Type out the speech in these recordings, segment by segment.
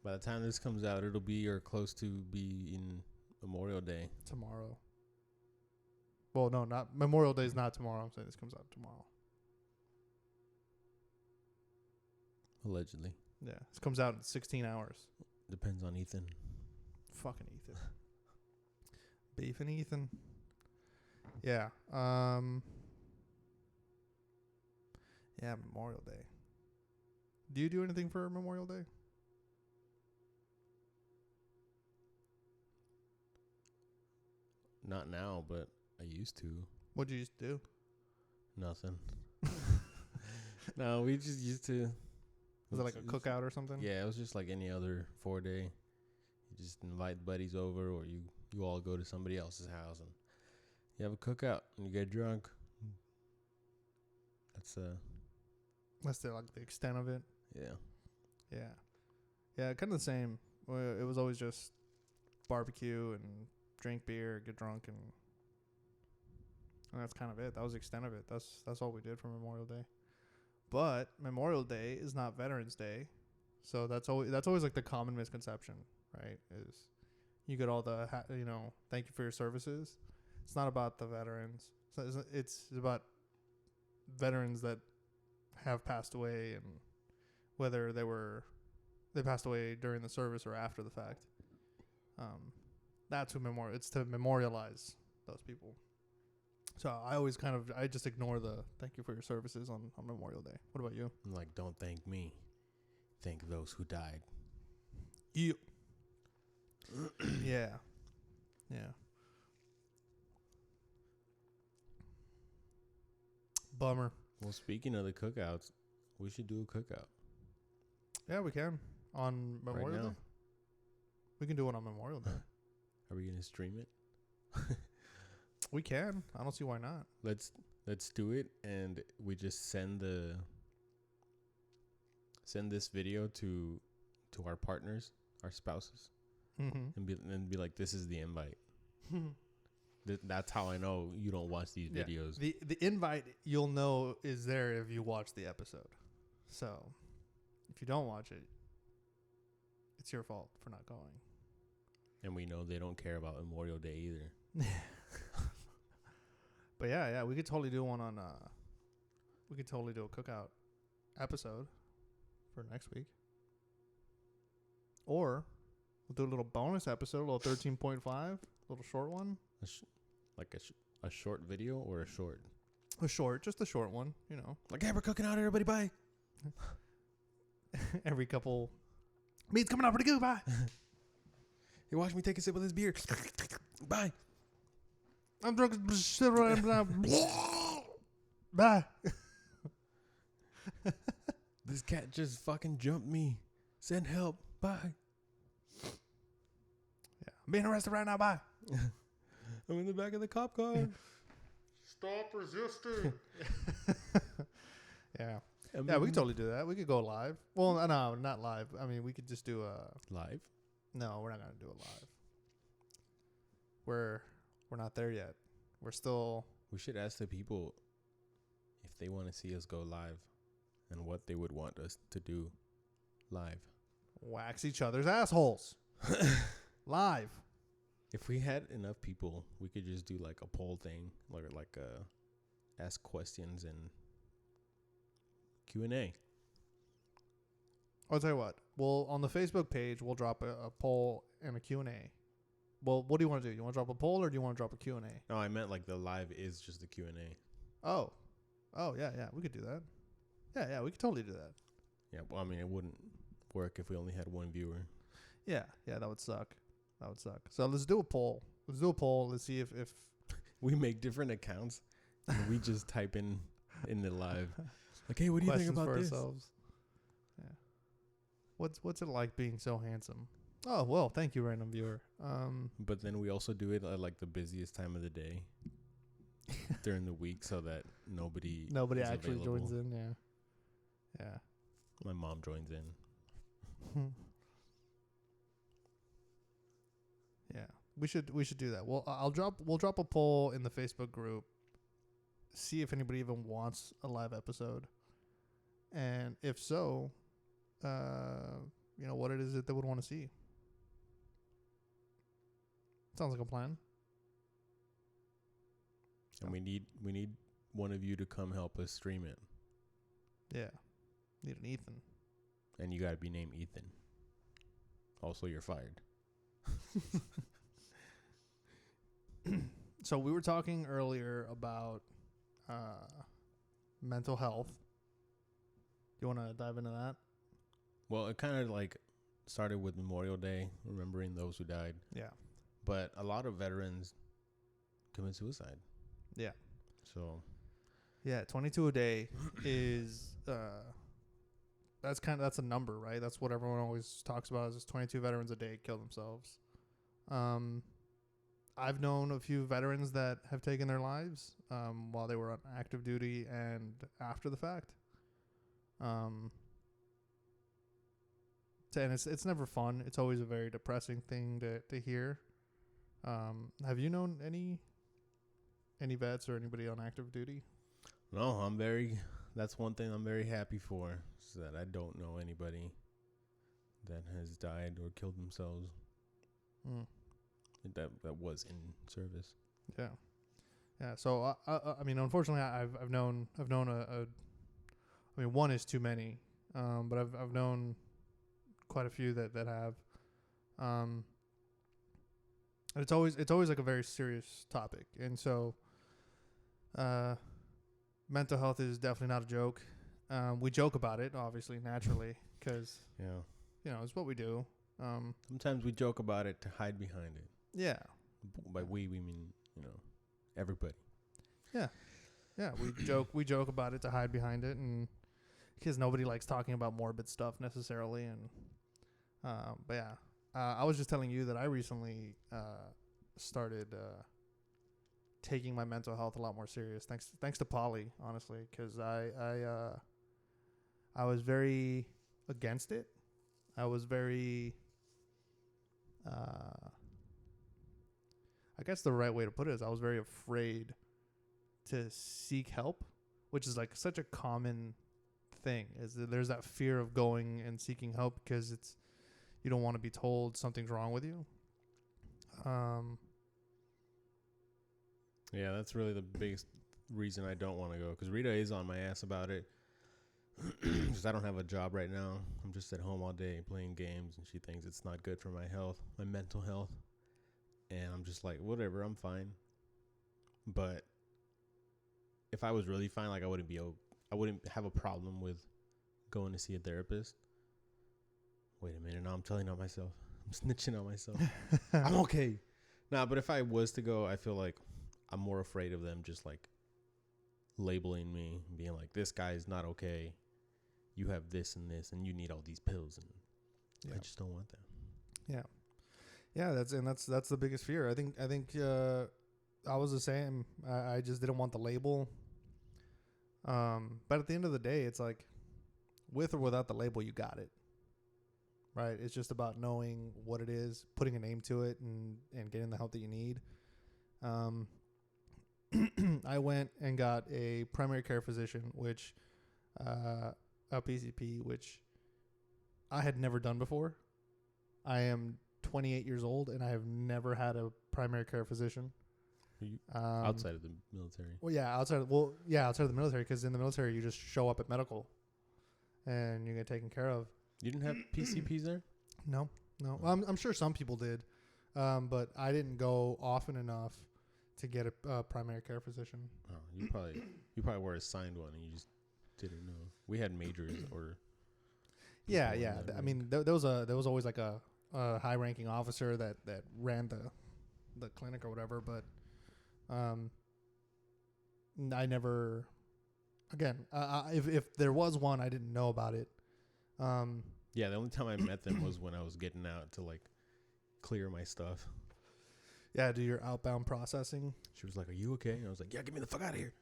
By the time this comes out, it'll be or close to be in Memorial Day. Tomorrow. Well, no, not Memorial Day is not tomorrow. I'm saying this comes out tomorrow. Allegedly. Yeah, this comes out in 16 hours. Depends on Ethan. Fucking Ethan. Beef and Ethan. Yeah. Yeah, Memorial Day. Do you do anything for Memorial Day? Not now, but I used to. What'd you used to do? Nothing. No, we just used to. Was it like a cookout or something? Yeah, it was just like any other 4-day. You just invite buddies over, or you all go to somebody else's house and you have a cookout and you get drunk. That's like the extent of it. Yeah. Yeah, kind of the same. It was always just barbecue and drink beer, get drunk, and that's kind of it. That was the extent of it. That's all we did for Memorial Day. But Memorial Day is not Veterans Day, so that's always like the common misconception, right? Is you get all the thank you for your services. It's not about the veterans. It's about veterans that have passed away, and whether they passed away during the service or after the fact. That's who it's to memorialize those people. So I just ignore the thank you for your services on Memorial Day. What about you? I'm like, don't thank me. Thank those who died. You. Yeah. Bummer. Well, speaking of the cookouts, we should do a cookout. Yeah, we can. On Memorial Day? We can do one on Memorial Day. Are we going to stream it? We can. I don't see why not. Let's do it, and we just send this video to our partners, our spouses, and be like, this is the invite. That's how I know you don't watch these videos. The invite you'll know is there if you watch the episode. So if you don't watch it, it's your fault for not going. And we know they don't care about Memorial Day either. But yeah, we could totally do one on. We could totally do a cookout episode for next week, or we'll do a little bonus episode, a little 13.5, a little short one. A short video or a short? Just a short one. Like, hey, we're cooking out, everybody, bye. Every couple. Meat's coming out pretty good, bye. Hey, watch me take a sip of this beer. Bye. I'm drunk as shit right now. Bye. This cat just fucking jumped me. Send help. Bye. Yeah. I'm being arrested right now. Bye. I'm in the back of the cop car. Stop resisting. Yeah. Yeah, we could totally do that. We could go live. Well, no, not live. I mean, we could just do a... Live? No, we're not going to do it live. We're not there yet. We're still... We should ask the people if they want to see us go live and what they would want us to do live. Wax each other's assholes. Live. If we had enough people, we could just do like a poll thing, like ask questions and Q&A. I'll tell you what. Well, on the Facebook page, we'll drop a poll and a Q&A. Well, what do you want to do? You want to drop a poll or do you want to drop a Q&A? No, I meant like the live is just the Q&A. Oh, yeah. We could do that. Yeah, we could totally do that. Yeah, well, I mean, it wouldn't work if we only had one viewer. Yeah, that would suck. So let's do a poll. Let's see if we make different accounts and we just type in the live. Like, hey, what do you think about this? Ourselves. Yeah. What's it like being so handsome? Oh, well, thank you, random viewer. But then we also do it at like the busiest time of the day during the week so that nobody actually available. Joins in. Yeah. My mom joins in. Yeah, we should do that. Well, we'll drop a poll in the Facebook group. See if anybody even wants a live episode, and if so, what it is that they would want to see. Sounds like a plan. And we need one of you to come help us stream it. Yeah. Need an Ethan. And you got to be named Ethan. Also, you're fired. So we were talking earlier about mental health. Do you want to dive into that? Well, it kind of like started with Memorial Day, remembering those who died. Yeah. But a lot of veterans commit suicide. Yeah. So. Yeah, 22 a day is that's a number, right? That's what everyone always talks about is 22 veterans a day kill themselves. I've known a few veterans that have taken their lives while they were on active duty and after the fact. And it's never fun. It's always a very depressing thing to hear. Have you known any vets or anybody on active duty? No, that's one thing I'm very happy for, is that I don't know anybody that has died or killed themselves. That was in service. Yeah. Yeah. So I mean, unfortunately, I've known one is too many, but I've known quite a few that have. And it's always like a very serious topic, and so mental health is definitely not a joke. We joke about it, obviously, naturally, because it's what we do. Sometimes we joke about it to hide behind it. Yeah. By we mean, everybody. Yeah. Yeah, we joke about it to hide behind it, and because nobody likes talking about morbid stuff necessarily, and but yeah, I was just telling you that I recently started taking my mental health a lot more serious, thanks to Polly, honestly, because I was very against it. I was very I guess the right way to put it is I was very afraid to seek help, which is like such a common thing. Is that there's that fear of going and seeking help because you don't want to be told something's wrong with you. Yeah, that's really the biggest reason I don't want to go, because Rita is on my ass about it. Because I don't have a job right now. I'm just at home all day playing games, and she thinks it's not good for my health, my mental health. And I'm just like, whatever, I'm fine. But if I was really fine, like I wouldn't have a problem with going to see a therapist. Wait a minute, now I'm telling on myself. I'm snitching on myself. I'm okay. Nah, but if I was to go, I feel like I'm more afraid of them just like labeling me, being like, this guy is not okay. You have this and this, and you need all these pills, and I just don't want that. Yeah. Yeah, that's the biggest fear. I think I was the same. I just didn't want the label. But at the end of the day, it's like, with or without the label, you got it. Right? It's just about knowing what it is, putting a name to it, and getting the help that you need. I went and got a primary care physician, which a PCP, which I had never done before. I am 28 years old, and I have never had a primary care physician. Outside of the military. Well, yeah, outside of the military, because in the military you just show up at medical, and you get taken care of. You didn't have PCPs there? No. Well, I'm sure some people did, but I didn't go often enough to get a primary care physician. Oh, you probably were assigned one and you just didn't know. We had majors or. Yeah. I mean, there was always like a high-ranking officer that ran the clinic or whatever, but I never. Again, if there was one, I didn't know about it. Yeah, the only time I met them was when I was getting out to like clear my stuff. Yeah, do your outbound processing. She was like, "Are you okay?" And I was like, "Yeah, get me the fuck out of here."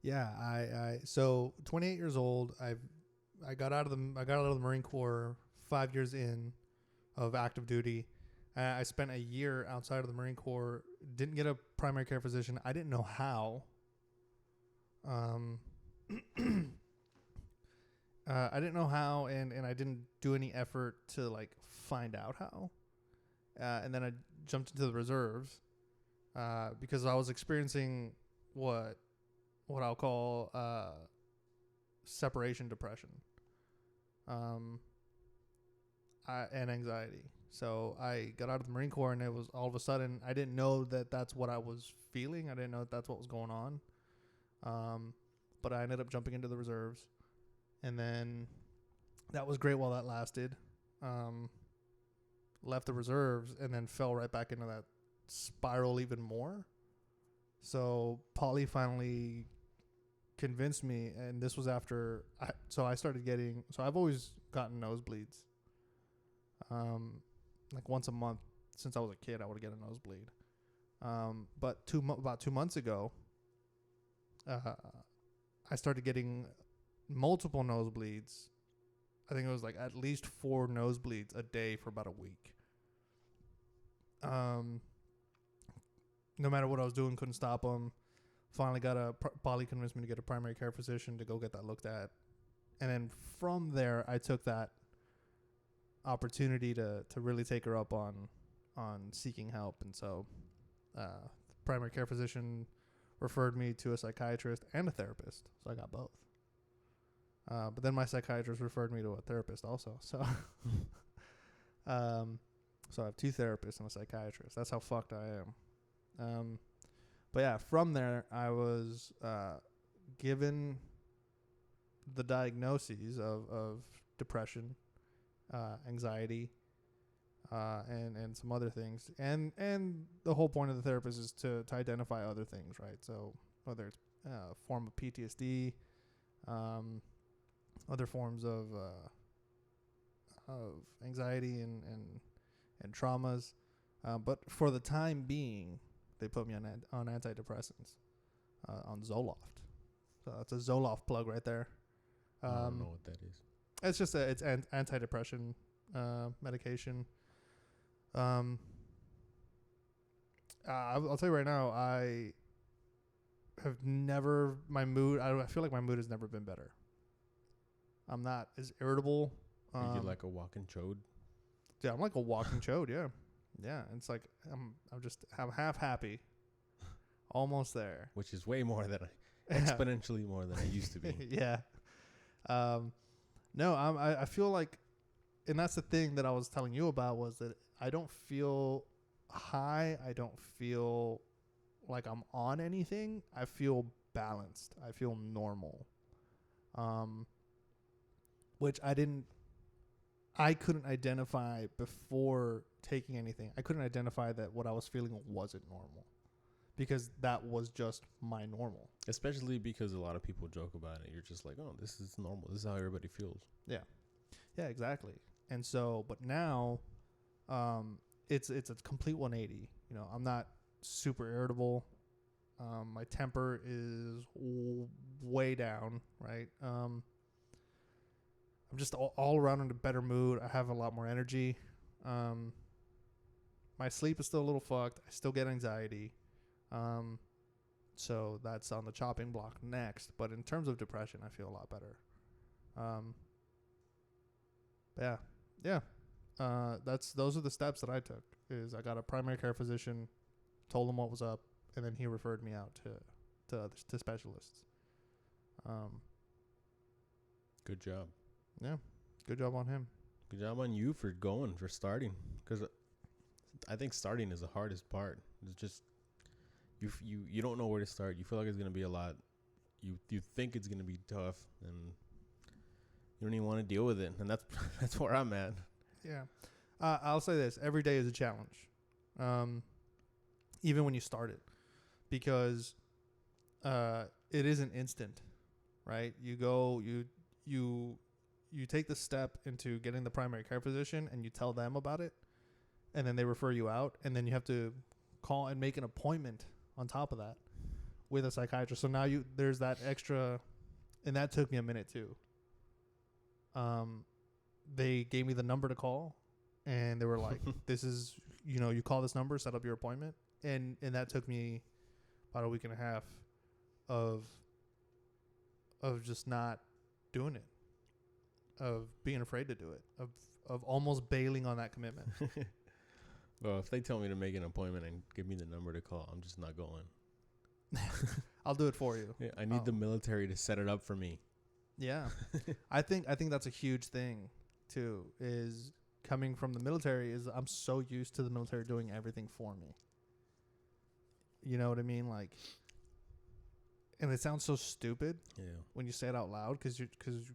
Yeah, I so 28 years old. I got out of the Marine Corps 5 years in of active duty. I spent a year outside of the Marine Corps. Didn't get a primary care physician. I didn't know how. I didn't know how, and I didn't do any effort to like find out how. And then I jumped into the reserves because I was experiencing what I'll call separation depression, and anxiety. So I got out of the Marine Corps, and it was all of a sudden I didn't know that that's what I was feeling. I didn't know that that's what was going on. But I ended up jumping into the reserves, and then that was great while that lasted. Left the reserves and then fell right back into that spiral even more. So Polly finally convinced me, and this was after I started getting, so I've always gotten nosebleeds. Like once a month since I was a kid, I would get a nosebleed. But about 2 months ago, I started getting multiple nosebleeds. I think it was like at least 4 nosebleeds a day for about a week. No matter what I was doing, couldn't stop them. Finally Polly convinced me to get a primary care physician to go get that looked at. And then from there, I took that opportunity to really take her up on seeking help. And so the primary care physician referred me to a psychiatrist and a therapist. So I got both. But then my psychiatrist referred me to a therapist also. So so I have 2 therapists and a psychiatrist. That's how fucked I am. But yeah, from there, I was given the diagnoses of depression, anxiety, and some other things. And the whole point of the therapist is to identify other things, right? So whether it's a form of PTSD, other forms of anxiety and traumas. But for the time being, they put me on antidepressants, on Zoloft. So that's a Zoloft plug right there. I don't know what that is. It's just it's antidepressant medication. I'll tell you right now, I have never, I feel like my mood has never been better. I'm not as irritable. Are you like a walking chode? Yeah, I'm like a walking chode. Yeah, yeah. It's like I'm half happy, almost there. Which is way more than exponentially more than I used to be. Yeah. No, I feel like, and that's the thing that I was telling you about, was that I don't feel high. I don't feel like I'm on anything. I feel balanced. I feel normal. Which I couldn't identify before taking anything. I couldn't identify that what I was feeling wasn't normal, because that was just my normal. Especially because a lot of people joke about it. You're just like, oh, this is normal. This is how everybody feels. Yeah. Yeah, exactly. And so, but now, it's a complete 180. You know, I'm not super irritable. My temper is way down, right? I'm just all around in a better mood. I have a lot more energy. My sleep is still a little fucked. I still get anxiety. So that's on the chopping block next. But in terms of depression, I feel a lot better. Yeah. Those are the steps that I took. Is I got a primary care physician, told him what was up, and then he referred me out to specialists. Good job. Yeah, good job on him. Good job on you for starting. Because I think starting is the hardest part. It's just you don't know where to start. You feel like it's gonna be a lot. You think it's gonna be tough, and you don't even want to deal with it. And that's where I'm at. Yeah, I'll say this: every day is a challenge, even when you start it, because it isn't instant, right? You take the step into getting the primary care physician, and you tell them about it, and then they refer you out, and then you have to call and make an appointment on top of that with a psychiatrist. So now there's that extra, and that took me a minute too. They gave me the number to call, and they were like, this is, you call this number, set up your appointment. And that took me about a week and a half of just not doing it. of being afraid to do it, of almost bailing on that commitment. Well, if they tell me to make an appointment and give me the number to call, I'm just not going. I'll do it for you. Yeah, I need the military to set it up for me. Yeah. I think that's a huge thing too, is coming from the military. Is I'm so used to the military doing everything for me. You know what I mean? Like, and it sounds so stupid when you say it out loud because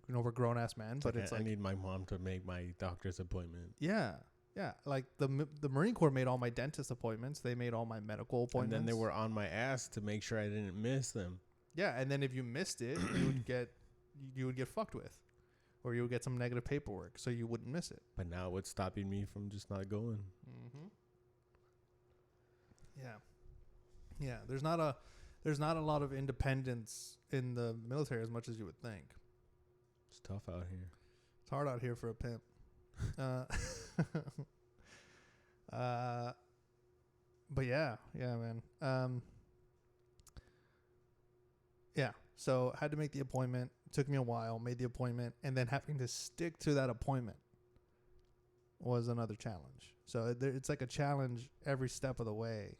we're grown ass men. But it's like I need my mom to make my doctor's appointment. Yeah. Like the Marine Corps made all my dentist appointments. They made all my medical appointments. And then they were on my ass to make sure I didn't miss them. Yeah, and then if you missed it, you would get fucked with, or you would get some negative paperwork, so you wouldn't miss it. But now what's stopping me from just not going? Mm-hmm. Yeah. There's not a lot of independence in the military as much as you would think. It's tough out here. It's hard out here for a pimp. But yeah, man. Yeah. So had to make the appointment. Took me a while. Made the appointment, and then having to stick to that appointment was another challenge. So it's like a challenge every step of the way.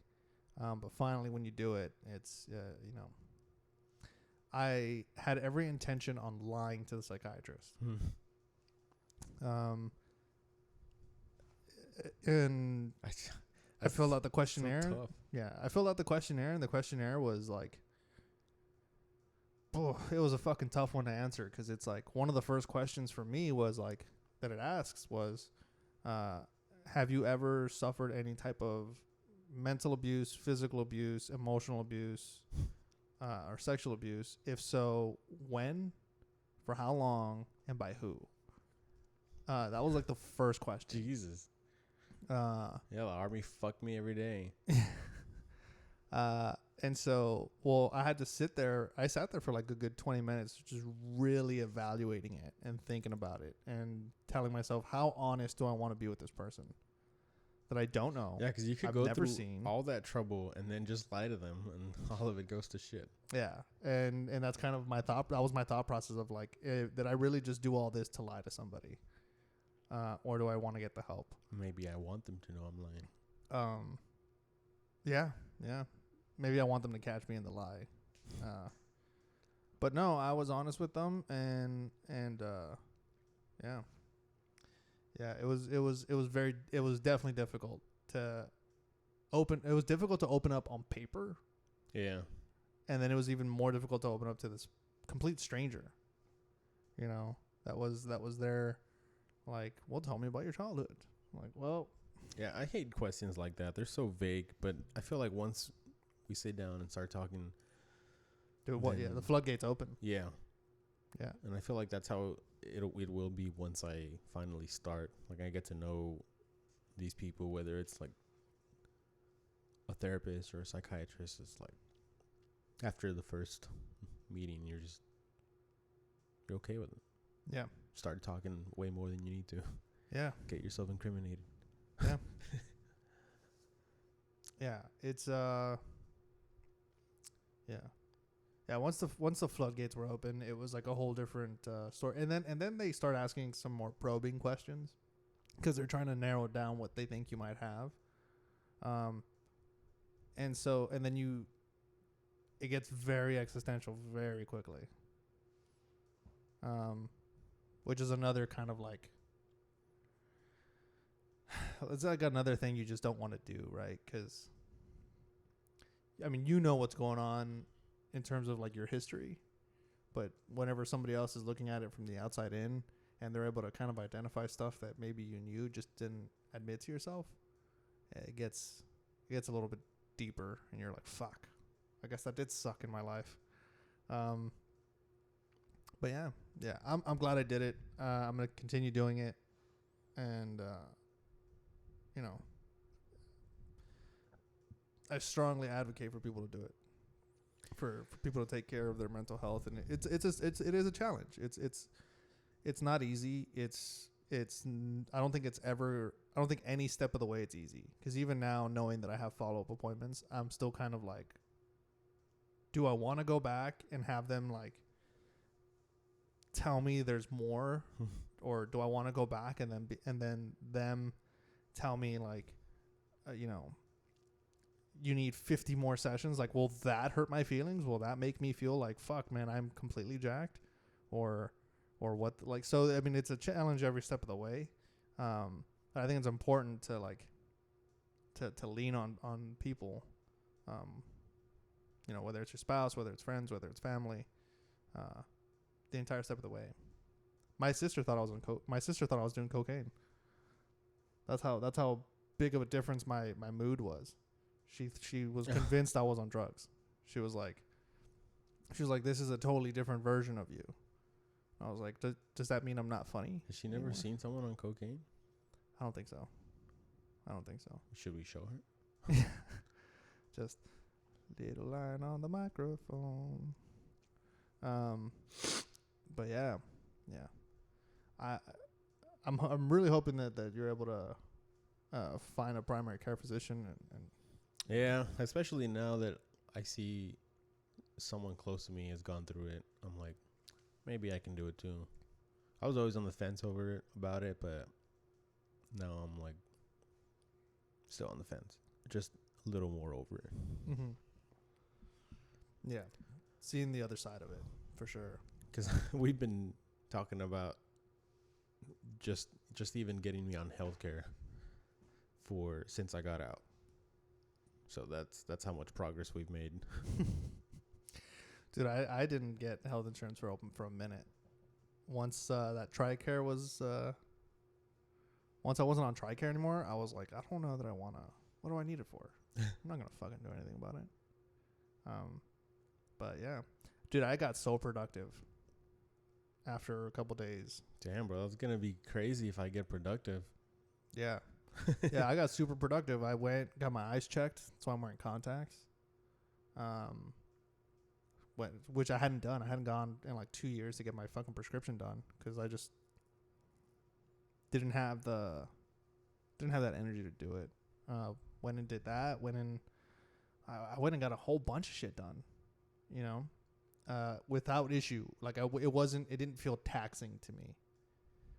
But finally, when you do it, it's I had every intention on lying to the psychiatrist. And I filled out the questionnaire. So I filled out the questionnaire, and the questionnaire was like, it was a fucking tough one to answer, because it's like one of the first questions for me was like that it asks was, have you ever suffered any type of mental abuse, physical abuse, emotional abuse, or sexual abuse? If so, when, for how long, and by who? That was like the first question. Jesus. Yeah, the Army fucked me every day. And so, I had to sit there. I sat there for like a good 20 minutes, just really evaluating it and thinking about it and telling myself, how honest do I want to be with this person that I don't know? Yeah, because you could go through all that trouble and then just lie to them, and all of it goes to shit. Yeah, and that's kind of my thought. That was my thought process of like, did I really just do all this to lie to somebody? Or do I want to get the help? Maybe I want them to know I'm lying. Yeah. Maybe I want them to catch me in the lie. But no, I was honest with them, and yeah. It was definitely difficult to open. It was difficult to open up on paper. Yeah. And then it was even more difficult to open up to this complete stranger. You know, that was there. Like, well, tell me about your childhood. I'm like, well. Yeah, I hate questions like that. They're so vague, but I feel like once we sit down and start talking. Dude, the floodgates open. Yeah. Yeah. And I feel like that's how it will be once I finally start. Like, I get to know these people, whether it's like a therapist or a psychiatrist. It's like after the first meeting, you're okay with it. Yeah. Start talking way more than you need to. Yeah. Get yourself incriminated. Yeah. Yeah. It's yeah. Once the floodgates were open, it was like a whole different story. And then they start asking some more probing questions, because they're trying to narrow down what they think you might have. And then it gets very existential very quickly. Which is another kind of like, it's like another thing you just don't want to do, right? Because, I mean, you know what's going on in terms of like your history, but whenever somebody else is looking at it from the outside in, and they're able to kind of identify stuff that maybe you knew just didn't admit to yourself, it gets a little bit deeper, and you're like, fuck, I guess that did suck in my life. But yeah, I'm glad I did it. I'm gonna continue doing it, and I strongly advocate for people to do it, for people to take care of their mental health, and it is a challenge. It's not easy. I don't think any step of the way it's easy, because even now, knowing that I have follow-up appointments, I'm still kind of like, do I want to go back and have them like tell me there's more, or do I want to go back and then them tell me like, you know, you need 50 more sessions? Like, will that hurt my feelings? Will that make me feel like, fuck, man, I'm completely jacked? Or what? Like, so, I mean, it's a challenge every step of the way. But I think it's important to like, to lean on people, you know, whether it's your spouse, whether it's friends, whether it's family, the entire step of the way. My sister thought I was doing cocaine. That's how big of a difference my mood was. She was convinced I was on drugs. She was like, this is a totally different version of you. I was like, does that mean I'm not funny? Has she never anymore? seen someone on cocaine? I don't think so. Should we show her? Just little line on the microphone. But yeah. I'm really hoping that you're able to find a primary care physician and Yeah, especially now that I see someone close to me has gone through it. I'm like, maybe I can do it too. I was always on the fence about it, but now I'm like still on the fence. Just a little more over it. Mm-hmm. Yeah, seeing the other side of it for sure. Because we've been talking about just even getting me on healthcare since I got out. So that's how much progress we've made. Dude, I didn't get health insurance for a minute. Once that TRICARE was, once I wasn't on TRICARE anymore, I was like, I don't know that I wanna. What do I need it for? I'm not gonna fucking do anything about it. But yeah, dude, I got so productive after a couple days. Damn, bro, that's gonna be crazy if I get productive. Yeah. Yeah, I got super productive. I got my eyes checked. That's why I'm wearing contacts. Which I hadn't done. I hadn't gone in like 2 years to get my fucking prescription done because I just didn't have that energy to do it. Went and did that. I went and got a whole bunch of shit done, you know, without issue. Like it didn't feel taxing to me,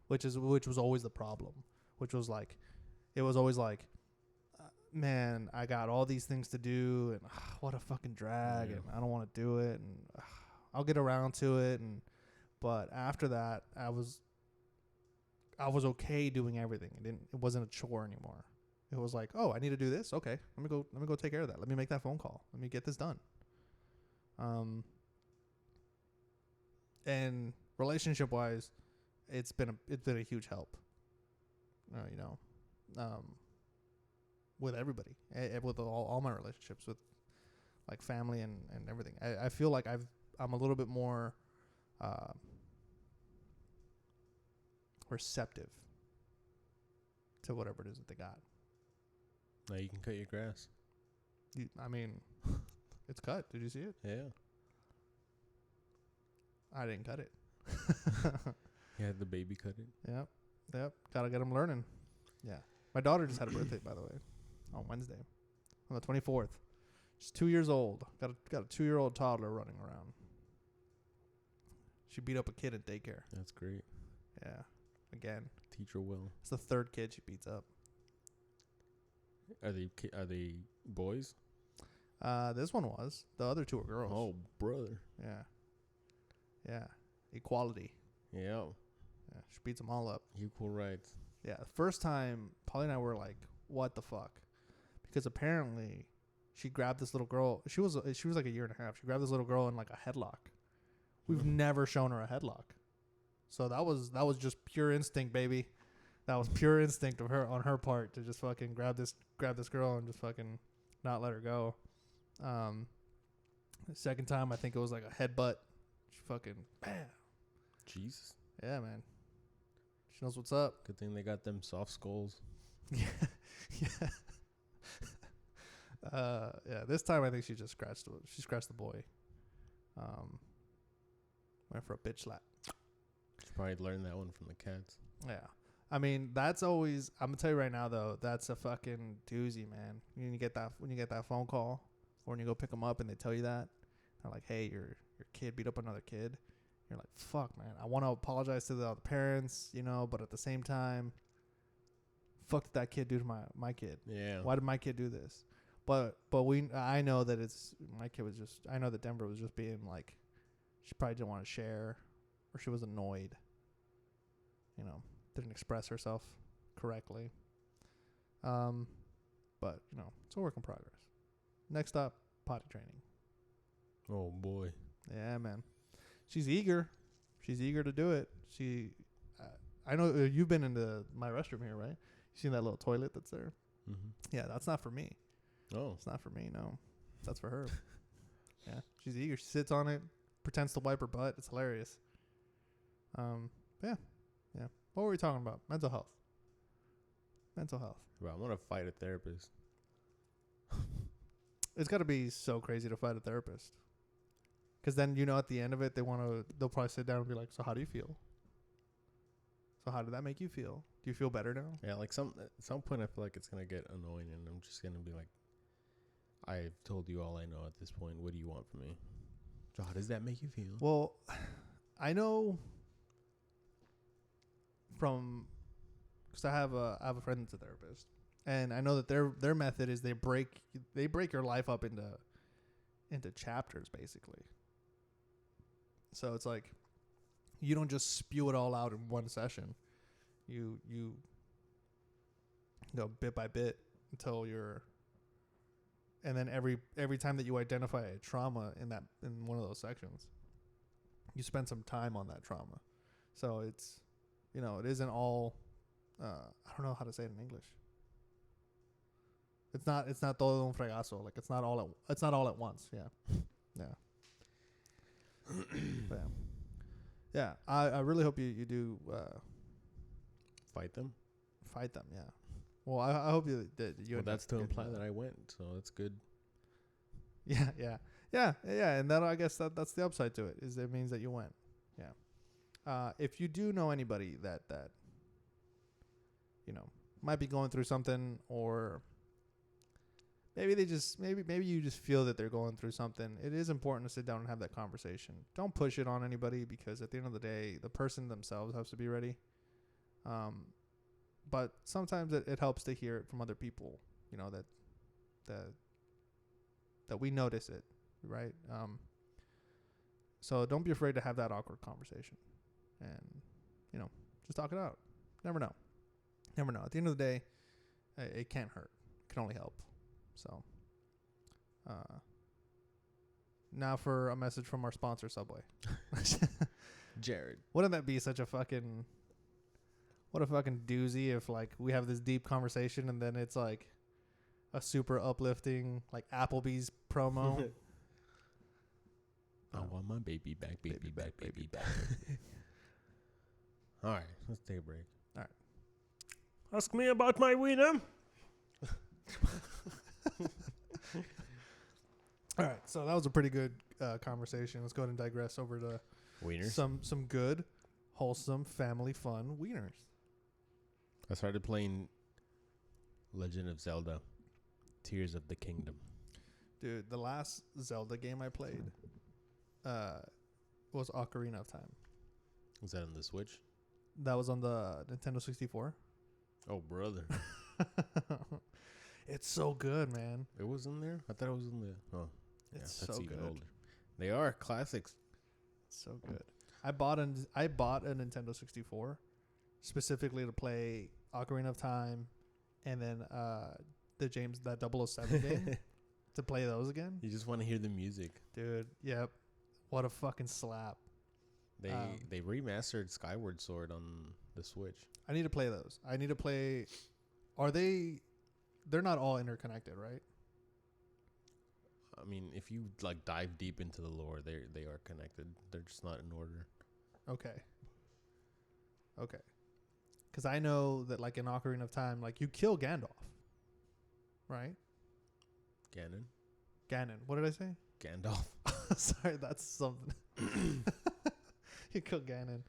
which was always the problem. Which was like, it was always like, man, I got all these things to do, and what a fucking drag, and I don't want to do it, and I'll get around to it, but after that, I was okay doing everything. It wasn't a chore anymore. It was like, oh, I need to do this. Okay, let me go take care of that. Let me make that phone call. Let me get this done. And relationship wise, it's been a huge help. You know, with everybody, with all my relationships, with like family and everything. I feel like I'm a little bit more receptive to whatever it is that they got. Now you can cut your grass. I mean, it's cut. Did you see it? Yeah. I didn't cut it. You had the baby cut it. Yep. Gotta get them learning. Yeah. My daughter just had a birthday, by the way, on Wednesday, on the 24th. She's 2 years old. Got a 2-year-old toddler running around. She beat up a kid at daycare. That's great. Yeah. Again. Teacher will. It's the third kid she beats up. Are they boys? This one was. The other two are girls. Oh, brother. Yeah. Equality. Yeah. Yeah. She beats them all up. Equal rights. Yeah. The first time, Polly and I were like, what the fuck? Because apparently she grabbed this little girl. She was like a year and a half. She grabbed this little girl in like a headlock. We've never shown her a headlock. So that was just pure instinct, baby. That was pure instinct of her on her part to just fucking grab this girl and just fucking not let her go. The second time, I think it was like a headbutt. She fucking bam. Jesus. Yeah, man. She knows what's up. Good thing they got them soft skulls. Yeah. Yeah. This time I think she just scratched the boy. Went for a bitch slap. She probably learned that one from the cats. Yeah. I mean, that's always, I'm gonna tell you right now though, that's a fucking doozy, man. When you get that phone call or when you go pick them up and they tell you that, they're like, hey, your kid beat up another kid. You're like, fuck, man. I want to apologize to the other parents, you know, but at the same time, fuck did that kid do to my kid? Yeah. Why did my kid do this? But I know that my kid was just, I know that Denver was just being like, she probably didn't want to share, or she was annoyed, you know, didn't express herself correctly. But, you know, it's a work in progress. Next up, potty training. Oh boy. Yeah, man. She's eager. She's eager to do it. I know you've been into my restroom here, right? You seen that little toilet that's there? Mm-hmm. Yeah, that's not for me. Oh. It's not for me, no. That's for her. Yeah, she's eager. She sits on it, pretends to wipe her butt. It's hilarious. Yeah. What were we talking about? Mental health. Bro, I'm gonna fight a therapist. It's got to be so crazy to fight a therapist. Because then, you know, at the end of it, they'll probably sit down and be like, so how do you feel? So how did that make you feel? Do you feel better now? Yeah, like at some point I feel like it's gonna get annoying, and I'm just gonna be like, I've told you all I know at this point. What do you want from me? So how does that make you feel? Well, I know because I have a friend that's a therapist, and I know that their method is they break your life up into chapters, basically. So it's like you don't just spew it all out in one session. You go bit by bit until you're, and then every time that you identify a trauma in one of those sections, you spend some time on that trauma. So it's, you know, it isn't all. I don't know how to say it in English. It's not todo un fregazo. Like it's not all at once. Yeah. But yeah. I really hope you do Fight them. Yeah. Well, I hope that you. Well, that's to imply that I went, so that's good. Yeah. And that, I guess that's the upside to it, is it means that you went. Yeah. If you do know anybody that you know might be going through something, or maybe you just feel that they're going through something, it is important to sit down and have that conversation. Don't push it on anybody, because at the end of the day, the person themselves has to be ready. But sometimes it helps to hear it from other people, you know, that we notice it, right? So don't be afraid to have that awkward conversation, and, you know, just talk it out. Never know. At the end of the day, it can't hurt. It can only help. So, now for a message from our sponsor, Subway. Jared. Wouldn't that be such a fucking doozy if, like, we have this deep conversation and then it's like a super uplifting, like, Applebee's promo. I want my baby back, baby back. All right, let's take a break. All right. Ask me about my wiener. All right, so that was a pretty good conversation. Let's go ahead and digress over to Wieners. some good, wholesome, family fun wieners. I started playing Legend of Zelda, Tears of the Kingdom. Dude, the last Zelda game I played was Ocarina of Time. Was that on the Switch? That was on the Nintendo 64. Oh, brother. It's so good, man. It was in there? I thought it was in the... Oh, yeah, It's that's so even good. older. They are classics. So good. I bought a Nintendo 64 specifically to play Ocarina of Time, and then that 007 game, to play those again. You just want to hear the music. Dude, yep. What a fucking slap. They remastered Skyward Sword on the Switch. I need to play those. I need to play... They're not all interconnected, right? I mean, if you like dive deep into the lore, they are connected. They're just not in order. Okay. Because I know that, like, in Ocarina of Time, like, you kill Gandalf, right? Ganon. What did I say? Gandalf. Sorry, that's something. You kill Ganon.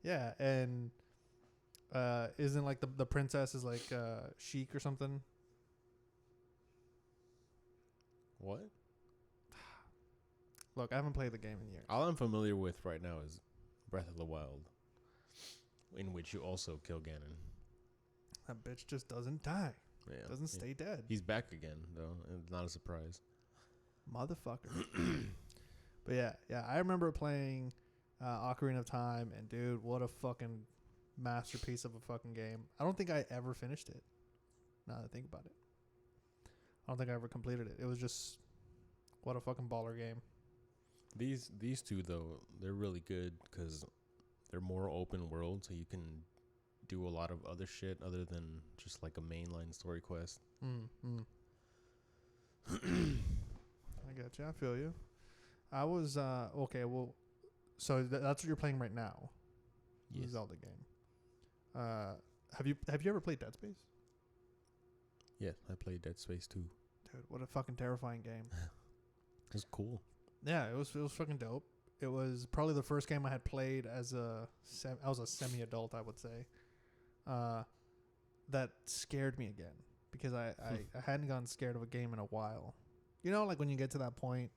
Yeah, and isn't, like, the princess is, like, Sheik or something? What? Look, I haven't played the game in years. All I'm familiar with right now is Breath of the Wild, in which you also kill Ganon. That bitch just doesn't die. Yeah, Doesn't stay dead. He's back again though. It's not a surprise. Motherfucker. But yeah, I remember playing Ocarina of Time, and dude, what a fucking masterpiece of a fucking game. I don't think I ever finished it. Now that I think about it, I don't think I ever completed it. It was just what a fucking baller game. These two though, they're really good because they're more open world, so you can do a lot of other shit other than just like a mainline story quest. I got you. I feel you. I was okay. Well, so that's what you're playing right now. Yes. The Zelda game. Have you ever played Dead Space? Yeah, I played Dead Space 2. Dude, what a fucking terrifying game. It was cool. Yeah, it was fucking dope. It was probably the first game I had played as I was a semi-adult, I would say. That scared me again because I hadn't gotten scared of a game in a while. You know, like when you get to that point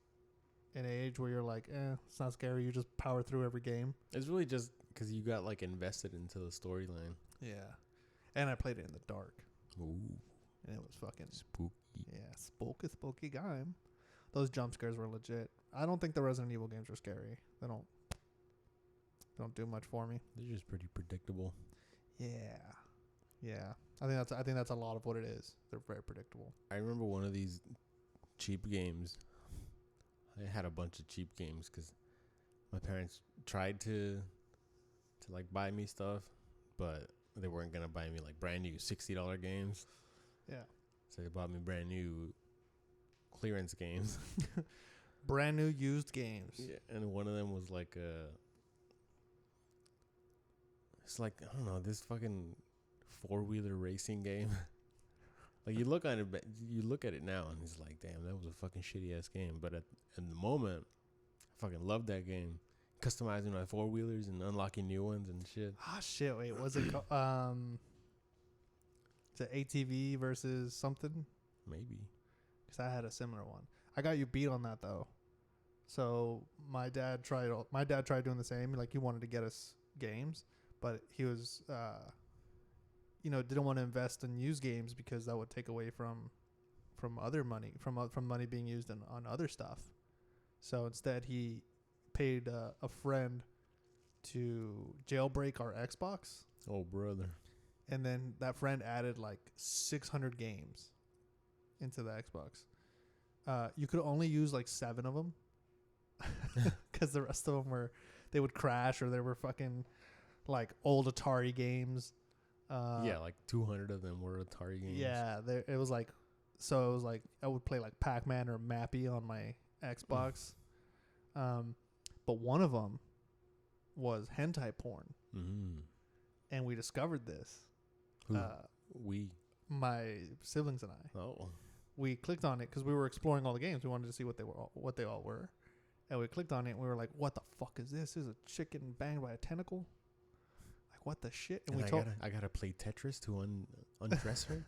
in age where you're like, it's not scary. You just power through every game. It's really just because you got like invested into the storyline. Yeah. And I played it in the dark. Ooh. And it was fucking spooky. Yeah, spooky game. Those jump scares were legit. I don't think the Resident Evil games are scary. They don't do much for me. They're just pretty predictable. Yeah. I think that's a lot of what it is. They're very predictable. I remember one of these cheap games. I had a bunch of cheap games because my parents tried to like buy me stuff, but they weren't gonna buy me like brand new $60 games. Yeah. So they bought me brand new clearance games. Brand new used games. Yeah, and one of them was like it's like, I don't know, this fucking 4-wheeler racing game. Like you look at it now and it's like, damn, that was a fucking shitty ass game. But in the moment, I fucking loved that game. Customizing my 4-wheelers and unlocking new ones and shit. Ah, shit. Wait, was it is it ATV versus something? Maybe. Because I had a similar one. I got you beat on that though. So my dad tried doing the same. Like he wanted to get us games, but he was didn't want to invest in used games because that would take away from other money, from money being used on other stuff. So instead he paid a friend to jailbreak our Xbox. Oh, brother. And then that friend added like 600 games into the Xbox. You could only use like 7 of them because the rest of them they would crash, or they were fucking like old Atari games. Yeah, like 200 of them were Atari games. Yeah, it was like I would play like Pac-Man or Mappy on my Xbox. But one of them was hentai porn. Mm. And we discovered this. Who? My siblings and I. Oh. We clicked on it because we were exploring all the games. We wanted to see what they all were. And we clicked on it and we were like, what the fuck is this? This is a chicken banged by a tentacle? Like, what the shit? And I gotta play Tetris to undress her?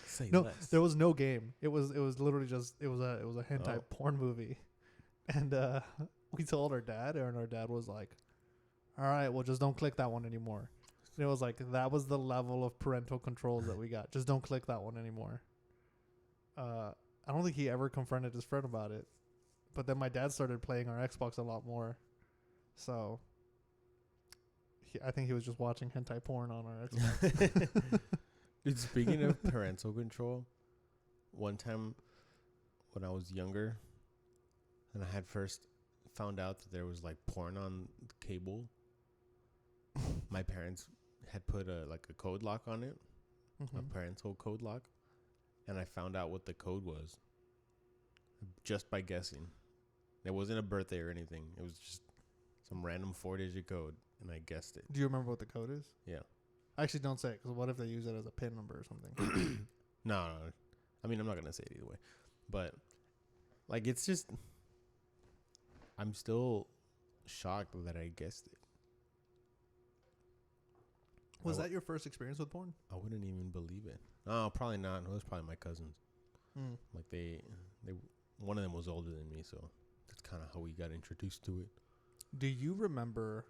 Say no, less. there was no game. It was literally just it was a hentai porn movie. And we told our dad, and our dad was like, all right, well, just don't click that one anymore. And it was like, that was the level of parental controls that we got. Just don't click that one anymore. I don't think he ever confronted his friend about it. But then my dad started playing our Xbox a lot more. So I think he was just watching hentai porn on our Xbox. Dude, speaking of parental control, one time when I was younger and I had first found out that there was like porn on cable, my parents had put a code lock on it, a parental code lock, and I found out what the code was just by guessing. It wasn't a birthday or anything. It was just some random 4-digit code, and I guessed it. Do you remember what the code is? Yeah. Actually, don't say it, because what if they use it as a PIN number or something? No. I mean, I'm not going to say it either way. But, like, it's just... I'm still shocked that I guessed it. Was that your first experience with porn? I wouldn't even believe it. Oh, probably not. It was probably my cousins. Like, they one of them was older than me, so that's kind of how we got introduced to it. Do you remember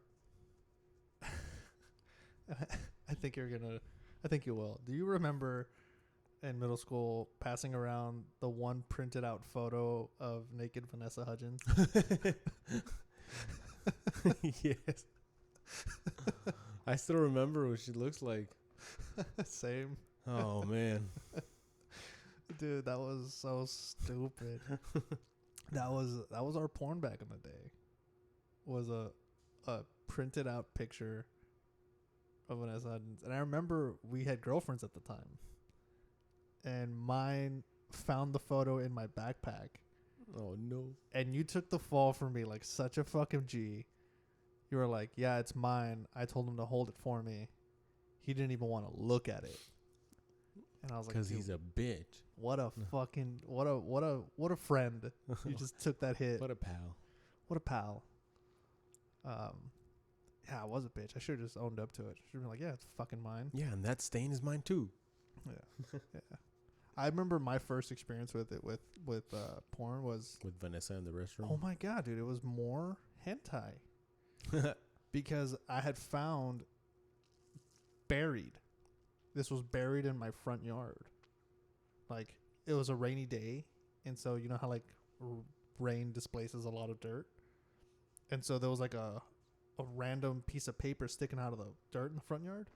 I think you're gonna. I think you will. Do you remember in middle school passing around the one printed out photo of naked Vanessa Hudgens? Yes. I still remember what she looks like. Same. Oh man. Dude, that was so stupid. that was our porn back in the day. Was a printed out picture of Vanessa Hudgens. And I remember we had girlfriends at the time. And mine found the photo in my backpack. Oh no. And you took the fall for me like such a fucking G. You were like, yeah, it's mine. I told him to hold it for me. He didn't even want to look at it. And I was like, because he's a bitch. What a fucking what a friend. You just took that hit. What a pal. What a pal. Yeah, I was a bitch. I should have just owned up to it. Should have been like, yeah, it's fucking mine. Yeah, and that stain is mine too. Yeah. Yeah. I remember my first experience with it with porn was with Vanessa in the restroom. Oh my god, dude, it was more hentai. Because I had found buried. This was buried in my front yard. Like, it was a rainy day, and so you know how like rain displaces a lot of dirt, and so there was like a random piece of paper sticking out of the dirt in the front yard,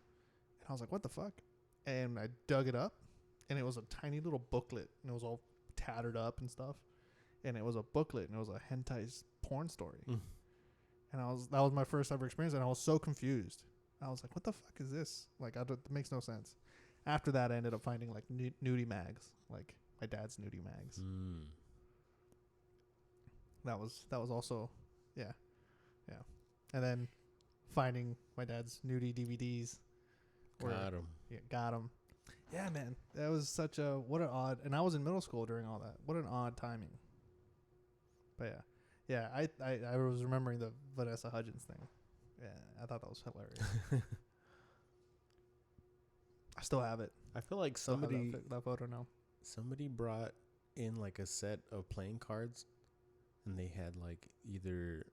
and I was like, what the fuck? And I dug it up, and it was a tiny little booklet, and it was all tattered up and stuff, and it was a booklet, and it was a hentai porn story. And that was my first ever experience, and I was so confused. I was like, what the fuck is this? Like, it makes no sense. After that, I ended up finding like nudie mags, like my dad's nudie mags. That was also, yeah. And then finding my dad's nudie DVDs. Got him. Yeah, got him. Yeah, man, that was such a and I was in middle school during all that. What an odd timing. But yeah, I was remembering the Vanessa Hudgens thing. Yeah, I thought that was hilarious. I still have it. I feel like somebody that photo now. Somebody brought in like a set of playing cards, and they had like either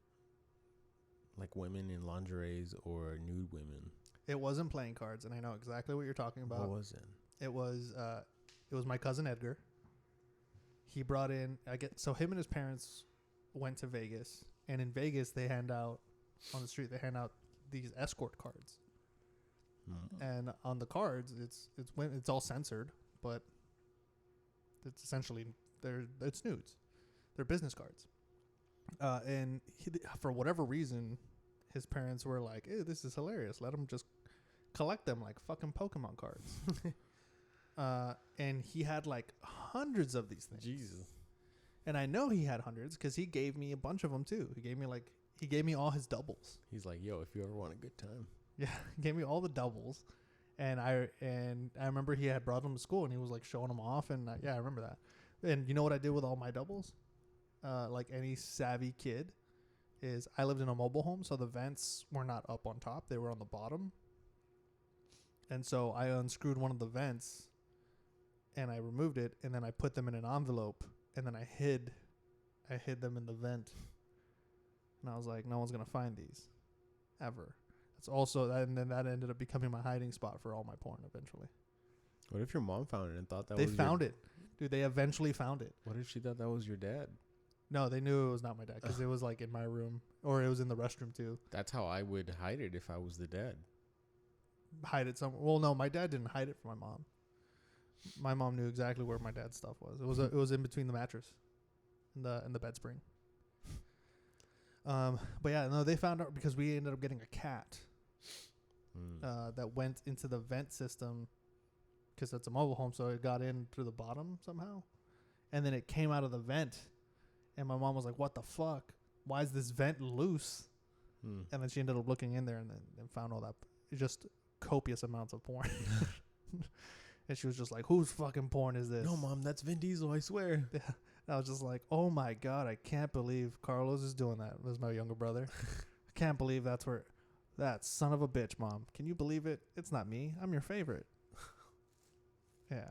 like women in lingeries or nude women. It wasn't playing cards, and I know exactly what you're talking about. What was it? It was my cousin Edgar. He brought in so him and his parents went to Vegas, and in Vegas they hand out on the street these escort cards. And on the cards it's all censored, but it's essentially it's nudes. They're business cards. And for whatever reason, his parents were like, "Ew, this is hilarious. Let him just collect them like fucking Pokemon cards." And he had like hundreds of these things. Jesus. And I know he had hundreds because he gave me a bunch of them too. He gave me all his doubles. He's like, yo, if you ever want a good time. Yeah, he gave me all the doubles. And I remember he had brought them to school and he was like showing them off. And I remember that. And you know what I did with all my doubles? Like any savvy kid, is I lived in a mobile home, so the vents were not up on top. They were on the bottom. And so I unscrewed one of the vents and I removed it, and then I put them in an envelope, and then I hid them in the vent. And I was like, no one's going to find these ever. That's also, and then that ended up becoming my hiding spot for all my porn eventually. What if your mom found it and thought that they found it? Dude, they eventually found it. What if she thought that was your dad? No, they knew it was not my dad because it was like in my room, or it was in the restroom too. That's how I would hide it if I was the dad. Hide it somewhere. Well, no, my dad didn't hide it from my mom. My mom knew exactly where my dad's stuff was. It was in between the mattress and the bed spring. But yeah, no, they found out because we ended up getting a cat that went into the vent system because it's a mobile home, so it got in through the bottom somehow, and then it came out of the vent, and my mom was like, "What the fuck? Why is this vent loose?" And then she ended up looking in there and found all that, just copious amounts of porn. And she was just like, whose fucking porn is this? No, Mom, that's Vin Diesel, I swear. Yeah. And I was just like, oh my God, I can't believe Carlos is doing that. It was my younger brother. I can't believe that's where, that son of a bitch, Mom. Can you believe it? It's not me. I'm your favorite. Yeah.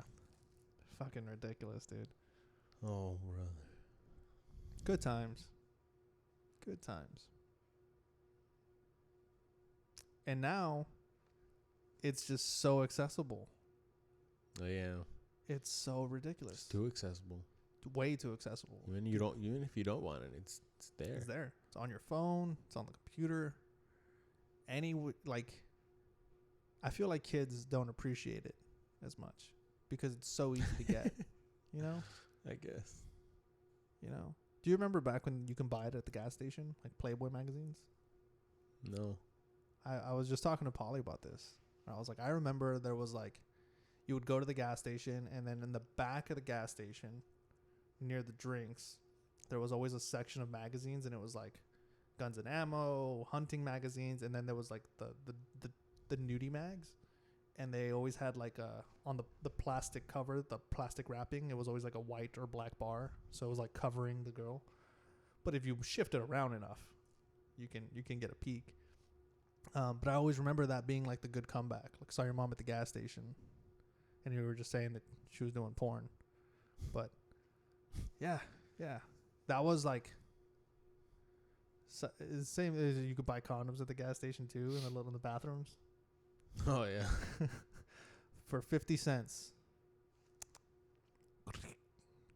Fucking ridiculous, dude. Oh, brother. Good times. Good times. And now, it's just so accessible. Oh yeah, It's so ridiculous. it's too accessible. Way too accessible. Even if you don't want it, it's there. It's there. It's on your phone. It's on the computer. I feel like kids don't appreciate it as much because it's so easy to get. You know? I guess. You know? Do you remember back when you can buy it at the gas station, like Playboy magazines? No. I was just talking to Polly about this. I was like, I remember there was like, you would go to the gas station, and then in the back of the gas station, near the drinks, there was always a section of magazines, and it was like guns and ammo, hunting magazines, and then there was like the nudie mags, and they always had like on the plastic cover, the plastic wrapping, it was always like a white or black bar, so it was like covering the girl. But if you shift it around enough, you can get a peek. But I always remember that being like the good comeback. Like, saw your mom at the gas station, and you were just saying that she was doing porn. But yeah, that was like the same as you could buy condoms at the gas station too, in the bathrooms. Oh yeah. For 50 cents.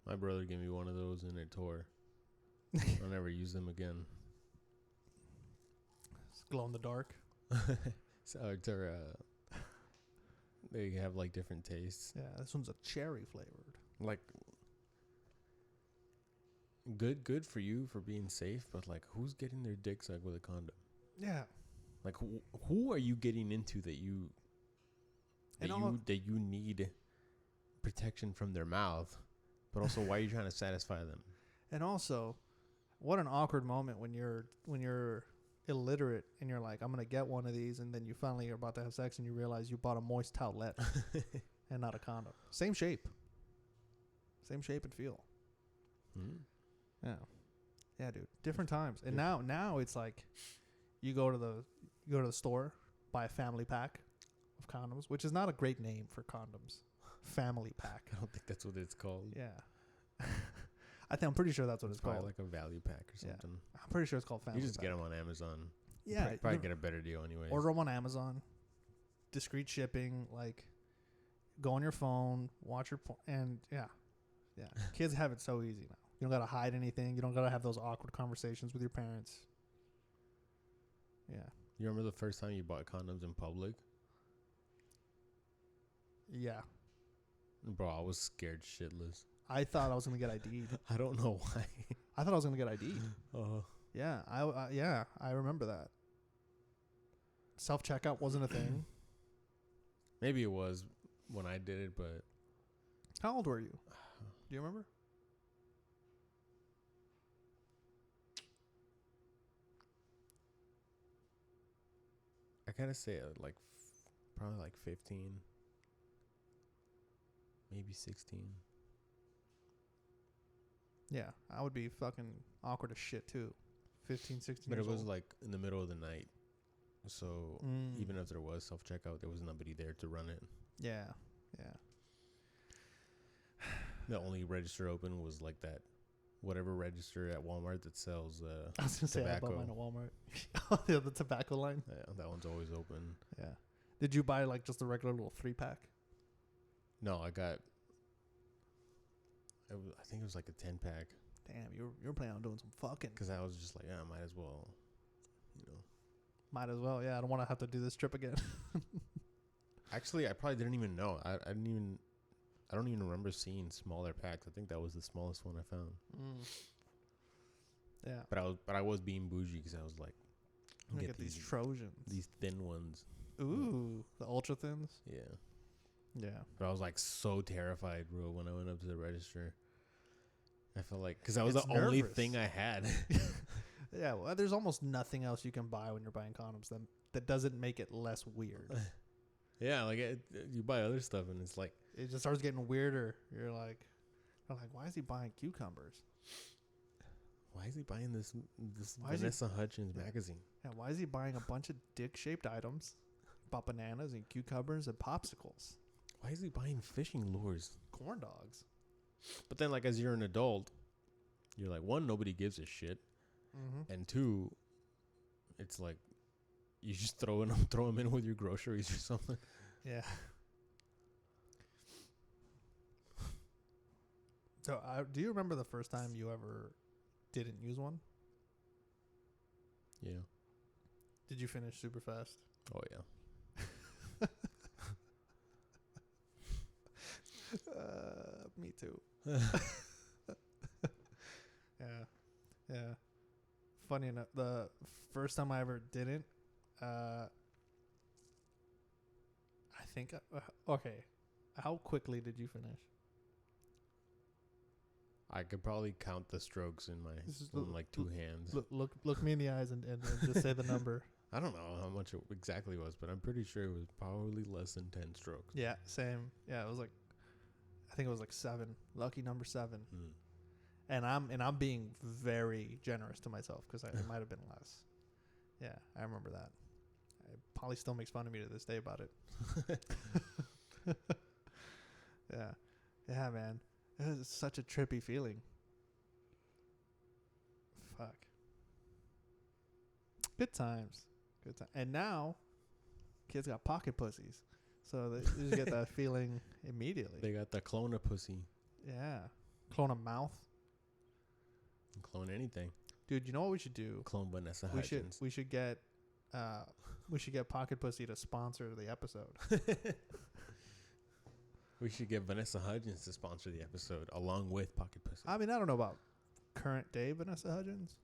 My brother gave me one of those and it tore. I'll never use them again. It's glow in the dark. So they have like different tastes. Yeah, this one's a cherry flavored. Like good for you for being safe, but like who's getting their dick sucked with a condom? Yeah. Like who are you getting into that you need protection from their mouth, but also why are you trying to satisfy them? And also, what an awkward moment when you're illiterate and you're like, I'm gonna get one of these, and then you finally are about to have sex and you realize you bought a moist towelette and not a condom. Same shape and feel. Yeah, dude. Different times. And now it's like you go to the store, buy a family pack of condoms, which is not a great name for condoms. Family pack. I don't think that's what it's called. Yeah. I'm pretty sure that's what it's called. Like a value pack or something. Yeah. I'm pretty sure it's called family pack. You just get them on Amazon. Yeah. Probably get a better deal anyways. Order them on Amazon. Discreet shipping. Like, go on your phone, watch your and yeah. Kids have it so easy now. You don't gotta hide anything. You don't gotta have those awkward conversations with your parents. Yeah. You remember the first time you bought condoms in public? Yeah. Bro, I was scared shitless. I thought I was gonna get ID'd. I don't know why. I thought I was gonna get ID'd. Yeah, I remember that. Self checkout wasn't a thing. Maybe it was when I did it, but how old were you? Do you remember? I gotta say like probably like 15, maybe 16. Yeah, I would be fucking awkward as shit too. 15, 16 But years it was old. like in the middle of the night. So even if there was self-checkout, there was nobody there to run it. Yeah. The only register open was like that, whatever register at Walmart that sells I was gonna say I tobacco. bought mine at Walmart. Oh, yeah, the tobacco line. Yeah, that one's always open. Yeah. Did you buy like just a regular little 3-pack? No, I got. I think it was like a 10-pack. Damn, you were planning on doing some fucking. Because I was just like, yeah, I might as well, you know. Might as well. Yeah, I don't want to have to do this trip again. Actually, I probably didn't even know. I don't even remember seeing smaller packs. I think that was the smallest one I found. Yeah. But I was being bougie because I was like, get these Trojans. These thin ones. Ooh, the ultra thins. Yeah. Yeah. But I was like so terrified, bro, when I went up to the register. I felt like, because that was the only thing I had. Yeah, well, there's almost nothing else you can buy when you're buying condoms that doesn't make it less weird. Yeah, like you buy other stuff and it's like, it just starts getting weirder. You're like, why is he buying cucumbers? Why is he buying this Vanessa Hudgens magazine? Yeah, why is he buying a bunch of dick-shaped items? Bought bananas and cucumbers and popsicles. Why is he buying fishing lures? Corn dogs. But then, like, as you're an adult, you're like, one, nobody gives a shit. Mm-hmm. And two, it's like, You just throw them in with your groceries or something. Yeah. So, do you remember the first time you ever didn't use one? Yeah. Did you finish super fast? Oh yeah. Me too. Yeah. Funny enough, the first time I ever didn't, I think, okay. How quickly did you finish? I could probably count the strokes in like two hands. Look me in the eyes and just say the number. I don't know how much it exactly was, but I'm pretty sure it was probably less than 10 strokes. Yeah, same. Yeah, it was like, I think it was like 7. Lucky number 7. Mm. And I'm being very generous to myself because it might have been less. Yeah, I remember that. Polly still makes fun of me to this day about it. Yeah, man. It was such a trippy feeling. Fuck. Good times. And now, kids got pocket pussies. So they just get that feeling immediately. They got the clone a pussy. Yeah. Clone a mouth. Clone anything. Dude, you know what we should do? Clone Vanessa Hudgens. We should get Pocket Pussy to sponsor the episode. We should get Vanessa Hudgens to sponsor the episode along with Pocket Pussy. I mean, I don't know about current day Vanessa Hudgens.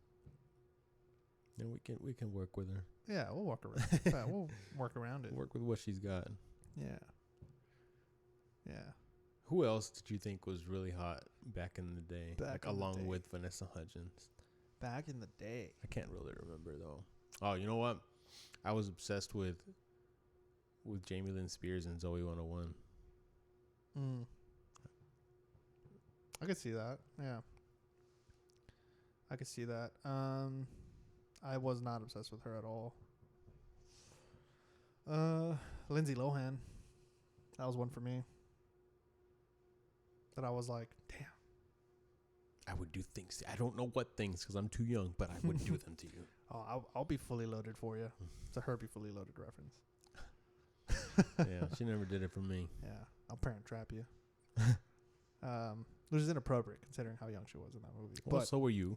Yeah, we can work with her. Yeah, we'll work around. We'll work around it. Work with what she's got. Yeah. Who else did you think was really hot back in the day? Along with Vanessa Hudgens. Back in the day. I can't really remember though. Oh, you know what? I was obsessed with Jamie Lynn Spears and Zoe 101. I could see that. Yeah. I could see that. I was not obsessed with her at all. Lindsay Lohan. That was one for me. That I was like, damn. I would do things. I don't know what things because I'm too young, but I would do them to you. Oh, I'll be fully loaded for you. It's a Herbie fully loaded reference. Yeah, she never did it for me. Yeah, I'll parent trap you. Which is inappropriate considering how young she was in that movie. Well, but so were you.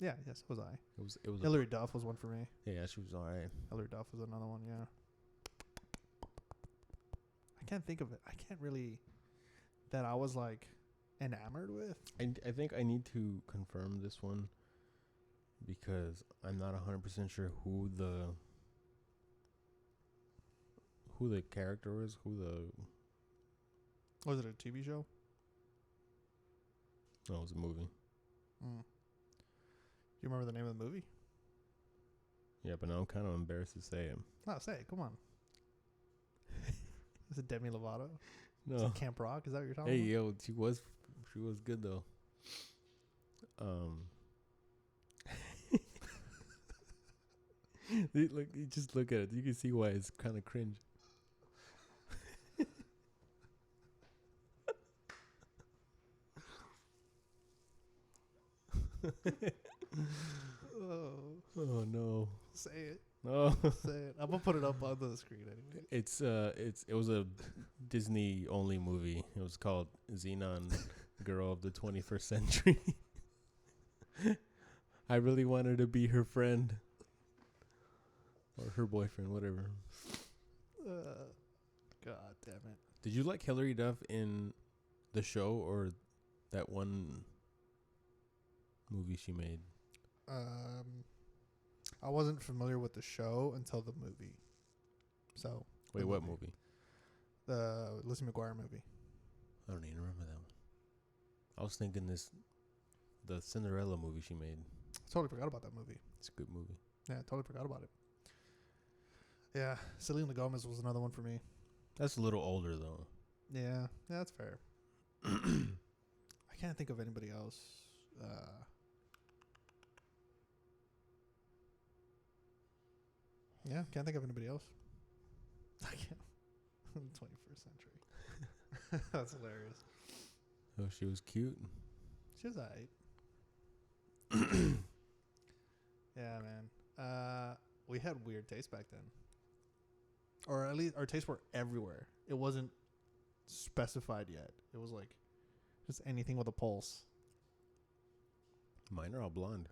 Yeah, yes, was I. It was Hilary Duff was one for me. Yeah, she was all right. Hilary Duff was another one, yeah. I can't think of it. I can't really that I was like enamored with. I think I need to confirm this one because I'm not 100% sure who the character was, Was it a TV show? No, it was a movie. You remember the name of the movie? Yeah, but now I'm kind of embarrassed to say it. No, say it. Come on. Is it Demi Lovato? No. Is it Camp Rock? Is that what you're talking Hey, about? yo, she was good though. Look, you just look at it. You can see why it's kind of cringe. Oh no. Say it. No. Say it. I'm gonna put it up on the screen anyway. It was a Disney only movie. It was called Xenon, Girl of the 21st Century. I really wanted to be her friend. Or her boyfriend, whatever. God damn it. Did you like Hilary Duff in the show or that one movie she made? I wasn't familiar with the show until the movie. So. Wait, what movie? The Lizzie McGuire movie. I don't even remember that one. I was thinking the Cinderella movie she made. I totally forgot about that movie. It's a good movie. Yeah, I totally forgot about it. Yeah, Selena Gomez was another one for me. That's a little older though. Yeah, that's fair. I can't think of anybody else. Yeah, can't think of anybody else. I can't. 21st century. That's hilarious. Oh, she was cute. She was alright. Yeah, man. we had weird taste back then. Or at least our tastes were everywhere. It wasn't specified yet. It was like just anything with a pulse. Mine are all blonde.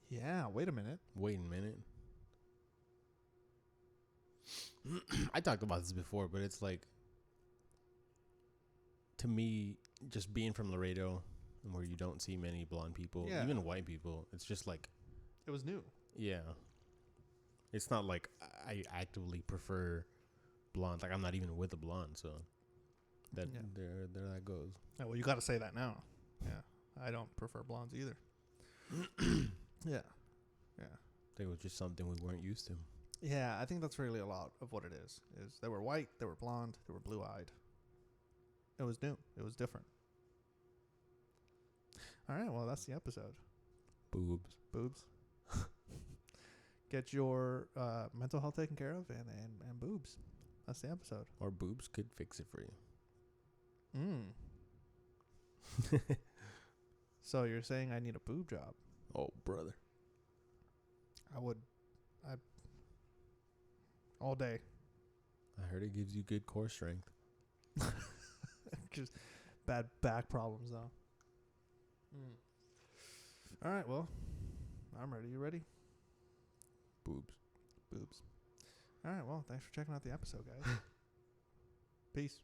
Yeah, wait a minute. Wait a minute. I talked about this before, but it's like, to me, just being from Laredo, where you don't see many blonde people, Yeah. even white people, it's just like, It was new. yeah. It's not like I actively prefer blonde. Like, I'm not even with a blonde, so that Yeah. there that goes. Oh, well, you got to say that now. Yeah, I don't prefer blondes either. Yeah, yeah, I think it was just something we weren't used to. yeah. I think that's really a lot of what it is. Is they were white, they were blonde, they were blue-eyed. It was new. It was different. All right. Well, that's the episode. Boobs. Boobs. Get your mental health taken care of and boobs. That's the episode. Or boobs could fix it for you. So you're saying I need a boob job? Oh, brother. I all day. I heard it gives you good core strength. Just bad back problems though. All right, well, I'm ready. You ready? Boobs. Boobs. All right, well, thanks for checking out the episode, guys. Peace.